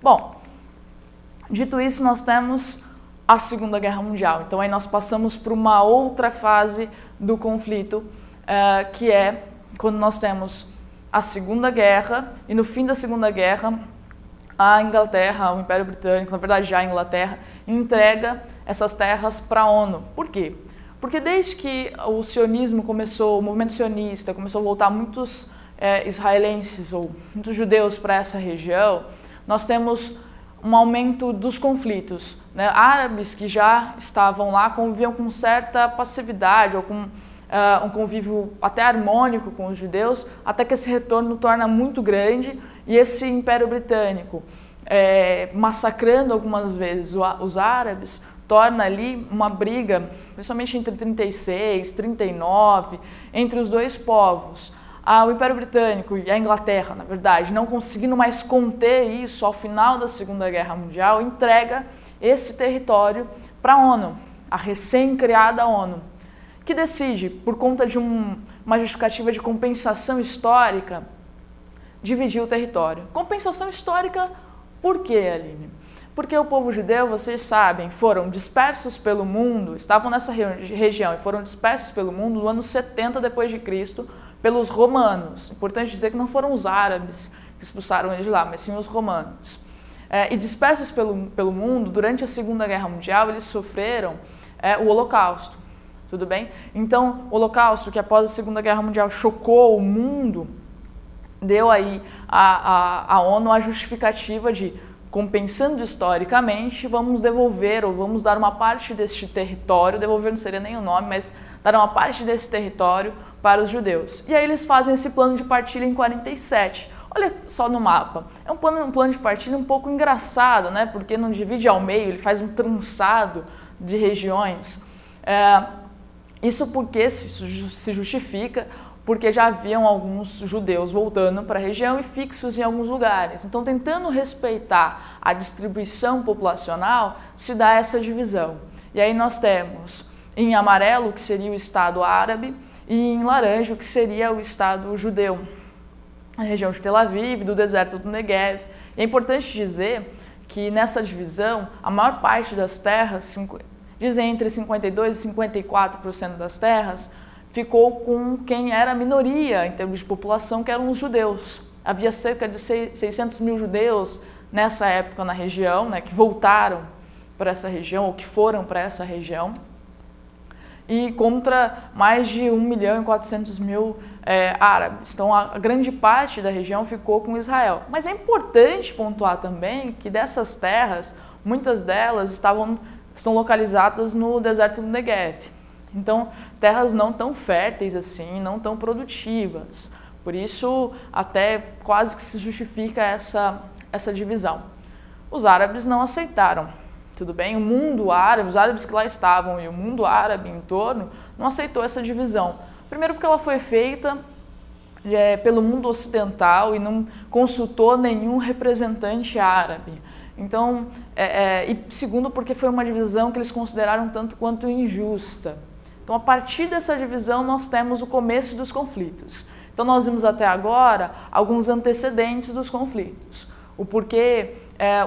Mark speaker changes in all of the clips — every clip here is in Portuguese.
Speaker 1: Bom, dito isso, nós temos a Segunda Guerra Mundial. Então aí nós passamos por uma outra fase do conflito, que é quando nós temos a Segunda Guerra, e no fim da Segunda Guerra, a Inglaterra, o Império Britânico, na verdade já a Inglaterra, entrega essas terras para a ONU. Por quê? Porque desde que o sionismo começou, o movimento sionista começou a voltar muitos israelenses ou muitos judeus para essa região, nós temos um aumento dos conflitos, né? Árabes que já estavam lá conviviam com certa passividade ou com um convívio até harmônico com os judeus, até que esse retorno torna muito grande e esse Império Britânico, massacrando algumas vezes os árabes, torna ali uma briga, principalmente entre 36, 39, entre os dois povos. O Império Britânico e a Inglaterra, na verdade, não conseguindo mais conter isso ao final da Segunda Guerra Mundial, entrega esse território para a ONU, a recém-criada ONU, que decide, por conta de uma justificativa de compensação histórica, dividir o território. Compensação histórica por quê, Aline? Porque o povo judeu, vocês sabem, foram dispersos pelo mundo, estavam nessa região e foram dispersos pelo mundo no ano 70 depois de Cristo, pelos romanos. Importante dizer que não foram os árabes que expulsaram eles de lá, mas sim os romanos. E dispersos pelo mundo, durante a Segunda Guerra Mundial, eles sofreram o Holocausto, tudo bem? Então, o Holocausto, que após a Segunda Guerra Mundial chocou o mundo, deu aí a ONU a justificativa de, compensando historicamente, vamos devolver ou vamos dar uma parte deste território, devolver não seria nem o nome, mas dar uma parte desse território para os judeus. E aí eles fazem esse plano de partilha em 47. Olha só no mapa, é um plano de partilha um pouco engraçado, né? Porque não divide ao meio, ele faz um trançado de regiões. Isso porque se justifica porque já haviam alguns judeus voltando para a região e fixos em alguns lugares. Então, tentando respeitar a distribuição populacional, se dá essa divisão. E aí nós temos em amarelo, que seria o Estado árabe, e em laranja, que seria o Estado judeu, a região de Tel Aviv, do deserto do Negev. E é importante dizer que nessa divisão, a maior parte das terras, dizem entre 52% e 54% das terras, ficou com quem era a minoria em termos de população, que eram os judeus. Havia cerca de 600 mil judeus nessa época na região, né, que voltaram para essa região, ou que foram para essa região, e contra mais de 1.400.000 árabes. Então, a grande parte da região ficou com Israel. Mas é importante pontuar também que dessas terras, muitas delas estão localizadas no deserto do Negev. Então, terras não tão férteis assim, não tão produtivas. Por isso, até quase que se justifica essa divisão. Os árabes não aceitaram, tudo bem? O mundo árabe, os árabes que lá estavam e o mundo árabe em torno, não aceitou essa divisão. Primeiro porque ela foi feita pelo mundo ocidental e não consultou nenhum representante árabe. Então, e segundo porque foi uma divisão que eles consideraram tanto quanto injusta. Então, a partir dessa divisão, nós temos o começo dos conflitos. Então, nós vimos até agora alguns antecedentes dos conflitos. O porquê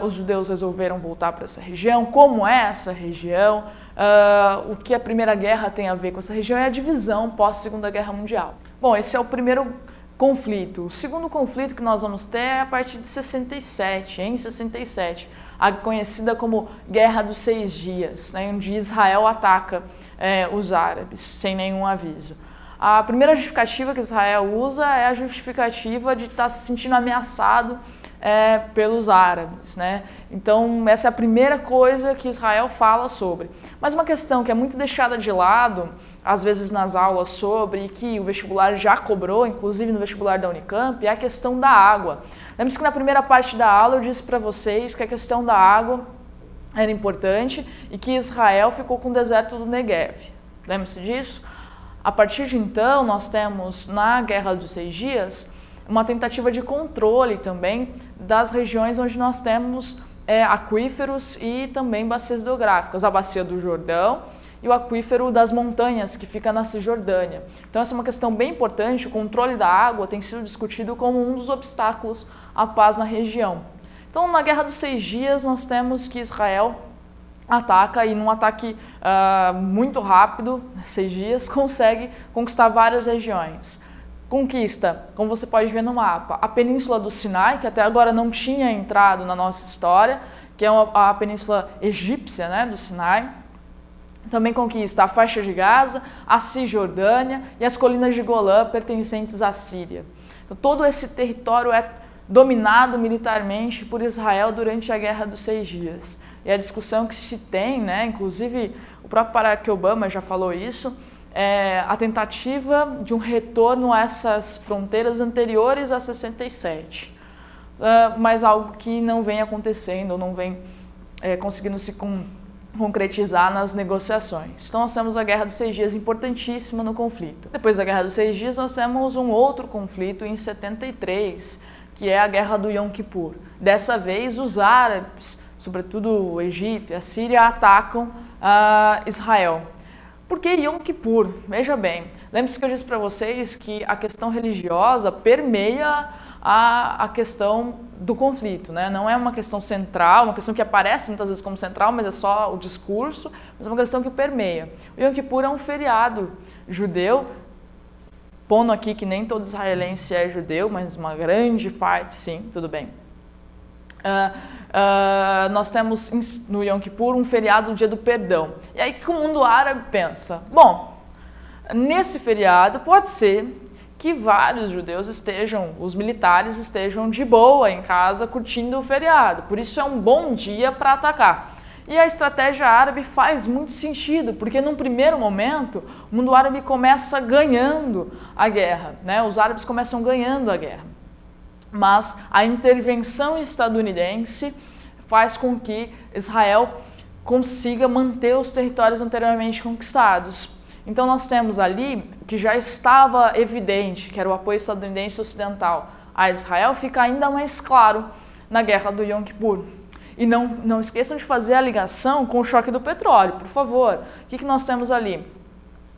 Speaker 1: os judeus resolveram voltar para essa região, como é essa região, o que a Primeira Guerra tem a ver com essa região e a divisão pós-Segunda Guerra Mundial. Bom, esse é o primeiro conflito. O segundo conflito que nós vamos ter é a partir de 67, em 67, a conhecida como Guerra dos 6 Dias, né, onde Israel ataca os árabes sem nenhum aviso. A primeira justificativa que Israel usa é a justificativa de estar se sentindo ameaçado pelos árabes, né? Então, essa é a primeira coisa que Israel fala sobre. Mas uma questão que é muito deixada de lado, às vezes nas aulas sobre, e que o vestibular já cobrou, inclusive no vestibular da Unicamp, é a questão da água. Lembre-se que na primeira parte da aula eu disse para vocês que a questão da água era importante e que Israel ficou com o deserto do Negev. Lembre-se disso? A partir de então, nós temos na Guerra dos 6 Dias uma tentativa de controle também das regiões onde nós temos aquíferos e também bacias hidrográficas, a bacia do Jordão e o aquífero das montanhas que fica na Cisjordânia. Então essa é uma questão bem importante, o controle da água tem sido discutido como um dos obstáculos à paz na região. Então, na Guerra dos 6 Dias, nós temos que Israel ataca e num ataque muito rápido, 6 dias, consegue conquistar várias regiões. Conquista, como você pode ver no mapa, a Península do Sinai, que até agora não tinha entrado na nossa história, que é a Península Egípcia, né, do Sinai. Também conquista a faixa de Gaza, a Cisjordânia e as colinas de Golã pertencentes à Síria. Então, todo esse território é dominado militarmente por Israel durante a Guerra dos 6 Dias. E a discussão que se tem, né, inclusive o próprio Barack Obama já falou isso, é a tentativa de um retorno a essas fronteiras anteriores a 67. Mas algo que não vem acontecendo, ou não vem conseguindo se concretizar nas negociações. Então nós temos a Guerra dos 6 Dias importantíssima no conflito. Depois da Guerra dos 6 Dias nós temos um outro conflito em 73, que é a Guerra do Yom Kippur. Dessa vez os árabes, sobretudo o Egito e a Síria, atacam Israel. Por que Yom Kippur? Veja bem, lembre-se que eu disse para vocês que a questão religiosa permeia a questão do conflito, né? Não é uma questão central, uma questão que aparece muitas vezes como central, mas é só o discurso, mas é uma questão que permeia. O Yom Kippur é um feriado judeu, pondo aqui que nem todo israelense é judeu, mas uma grande parte sim, tudo bem. Nós temos no Yom Kippur um feriado, o Dia do Perdão. E aí que o mundo árabe pensa? Bom, nesse feriado pode ser que vários judeus os militares estejam de boa em casa curtindo o feriado. Por isso é um bom dia para atacar. E a estratégia árabe faz muito sentido, porque num primeiro momento o mundo árabe começa ganhando a guerra, né? Os árabes começam ganhando a guerra. Mas a intervenção estadunidense faz com que Israel consiga manter os territórios anteriormente conquistados. Então nós temos ali o que já estava evidente, que era o apoio estadunidense ocidental a Israel, fica ainda mais claro na Guerra do Yom Kippur. E não esqueçam de fazer a ligação com o choque do petróleo, por favor. O que nós temos ali?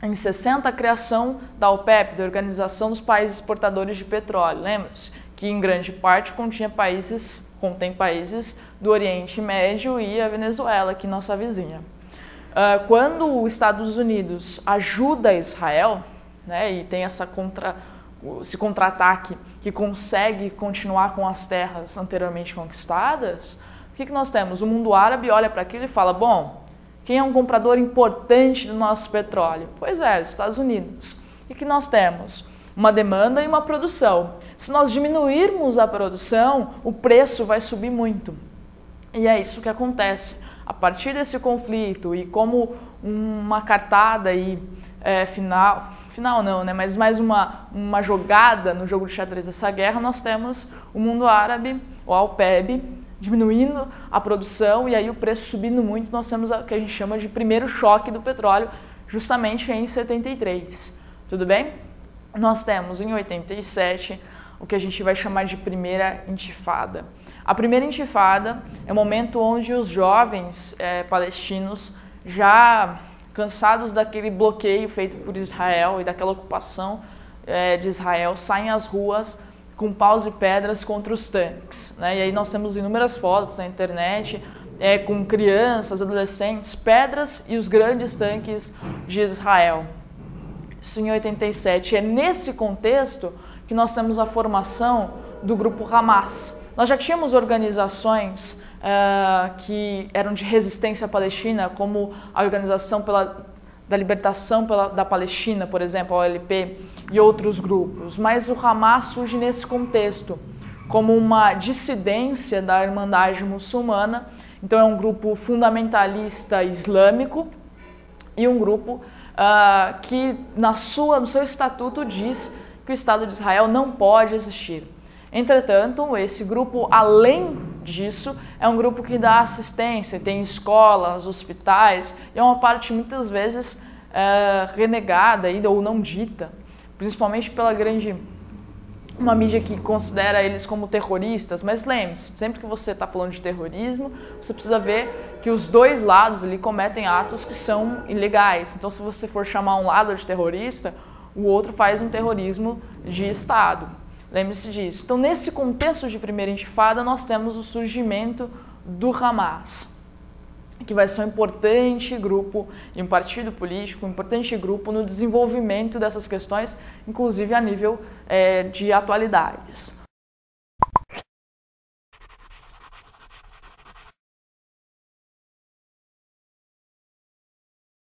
Speaker 1: Em 60, a criação da OPEP, da Organização dos Países Exportadores de Petróleo. Lembra-se que em grande parte contém países do Oriente Médio e a Venezuela, que é nossa vizinha. Quando os Estados Unidos ajuda Israel, né, e tem esse contra-ataque que consegue continuar com as terras anteriormente conquistadas, o que nós temos? O mundo árabe olha para aquilo e fala, bom, quem é um comprador importante do nosso petróleo? Pois é, os Estados Unidos. E que nós temos? Uma demanda e uma produção. Se nós diminuirmos a produção, o preço vai subir muito. E é isso que acontece. A partir desse conflito e como uma cartada aí, final não, né? Mas mais uma jogada no jogo de xadrez dessa guerra, nós temos o mundo árabe, o OPEP, diminuindo a produção e aí o preço subindo muito. Nós temos o que a gente chama de primeiro choque do petróleo, justamente em 73. Tudo bem? Nós temos em 87 o que a gente vai chamar de primeira intifada. A primeira intifada é o momento onde os jovens palestinos, já cansados daquele bloqueio feito por Israel e daquela ocupação de Israel, saem às ruas com paus e pedras contra os tanques, né? E aí nós temos inúmeras fotos na internet com crianças, adolescentes, pedras e os grandes tanques de Israel. Isso em 87. É nesse contexto que nós temos a formação do grupo Hamas. Nós já tínhamos organizações que eram de resistência palestina, como a Organização da Libertação da Palestina, por exemplo, a OLP, e outros grupos. Mas o Hamas surge nesse contexto, como uma dissidência da Irmandade Muçulmana. Então é um grupo fundamentalista islâmico e um grupo que no seu estatuto diz que o Estado de Israel não pode existir. Entretanto, esse grupo, além disso, é um grupo que dá assistência, tem escolas, hospitais, e é uma parte muitas vezes renegada ou não dita, principalmente pela uma mídia que considera eles como terroristas. Mas lembre-se, sempre que você está falando de terrorismo, você precisa ver que os dois lados ali cometem atos que são ilegais. Então, se você for chamar um lado de terrorista, o outro faz um terrorismo de Estado. Lembre-se disso. Então, nesse contexto de primeira intifada, nós temos o surgimento do Hamas, que vai ser um importante grupo, um partido político, um importante grupo no desenvolvimento dessas questões, inclusive a nível de atualidades.